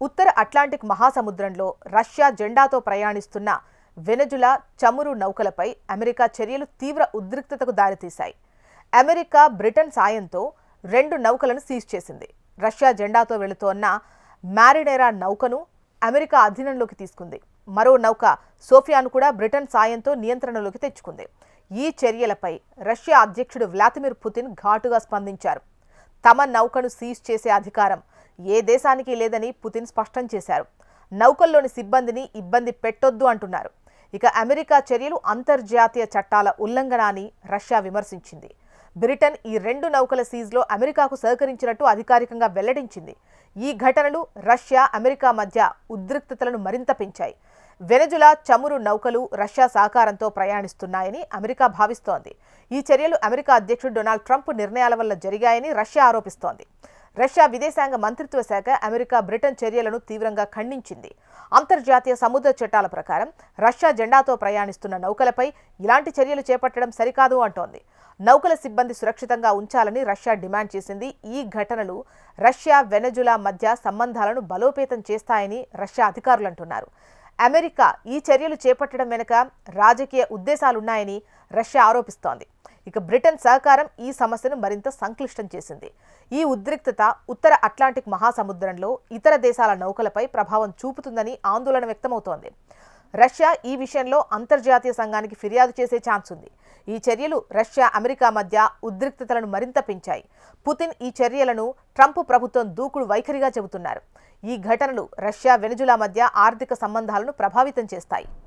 ఉత్తర Atlantic మహాసముద్రంలో Russia జెండాతో ప్రయాణిస్తున్న Venezuela చమురు నౌకలపై అమెరికా చర్యలు తీవ్ర ఉద్రిక్తతకు దారితీశాయి. అమెరికా, బ్రిటన్ సాయంతో 2 నౌకలను సీజ్ చేసింది. రష్యా జెండాతో వెళుతోన్న మారినేరా నౌకను అమెరికా అధీనంలోకి తీసుకుంది. మరో నౌక సోఫియాను కూడా బ్రిటన్ సాయంతో నియంత్రణలోకి తెచ్చుకుంది. ఈ చర్యలపై రష్యా అధ్యక్షుడు వ్లాదిమిర్ పుతిన్ ఘాటుగా స్పందించారు. తమ నౌకను సీజ్ చేసే అధికారం ఏ దేశానికి లేదని పుతిన్ స్పష్టం చేశారు. నౌకల్లోని సిబ్బందిని ఇబ్బంది పెట్టొద్దు అంటున్నారు. ఇక అమెరికా చర్యలు అంతర్జాతీయ చట్టాల ఉల్లంఘన అని రష్యా విమర్శించింది. బ్రిటన్ ఈ 2 నౌకల సీజ్లో అమెరికాకు సహకరించినట్టు అధికారికంగా వెల్లడించింది. ఈ ఘటనలు రష్యా, అమెరికా మధ్య ఉద్రిక్తతలను మరింత పెంచాయి. వెనెజులా చమురు నౌకలు రష్యా సహకారంతో ప్రయాణిస్తున్నాయని అమెరికా భావిస్తోంది. ఈ చర్యలు అమెరికా అధ్యక్షుడు డొనాల్డ్ ట్రంప్ నిర్ణయాల వల్ల జరిగాయని రష్యా ఆరోపిస్తోంది. రష్యా విదేశాంగ మంత్రిత్వ శాఖ అమెరికా, బ్రిటన్ చర్యలను తీవ్రంగా ఖండించింది. అంతర్జాతీయ సముద్ర చట్టాల ప్రకారం రష్యా జెండాతో ప్రయాణిస్తున్న నౌకలపై ఇలాంటి చర్యలు చేపట్టడం సరికాదు అంటోంది. నౌకల సిబ్బంది సురక్షితంగా ఉంచాలని రష్యా డిమాండ్ చేసింది. ఈ ఘటనలు రష్యా, వెనెజులా మధ్య సంబంధాలను బలోపేతం చేస్తాయని రష్యా అధికారులు అంటున్నారు. అమెరికా ఈ చర్యలు చేపట్టడం వెనుక రాజకీయ ఉద్దేశాలున్నాయని రష్యా ఆరోపిస్తోంది. ఇక బ్రిటన్ సహకారం ఈ సమస్యను మరింత సంక్లిష్టం చేసింది. ఈ ఉద్రిక్తత ఉత్తర అట్లాంటిక్ మహాసముద్రంలో ఇతర దేశాల నౌకలపై ప్రభావం చూపుతుందని ఆందోళన వ్యక్తమవుతోంది. రష్యా ఈ విషయంలో అంతర్జాతీయ సంఘానికి ఫిర్యాదు చేసే ఛాన్స్ ఉంది. ఈ చర్యలు రష్యా, అమెరికా మధ్య ఉద్రిక్తతలను మరింత పెంచాయి. పుతిన్ ఈ చర్యలను ట్రంప్ ప్రభుత్వం దూకుడు వైఖరిగా చెబుతున్నారు. ఈ ఘటనలు రష్యా, వెనెజులా మధ్య ఆర్థిక సంబంధాలను ప్రభావితం చేస్తాయి.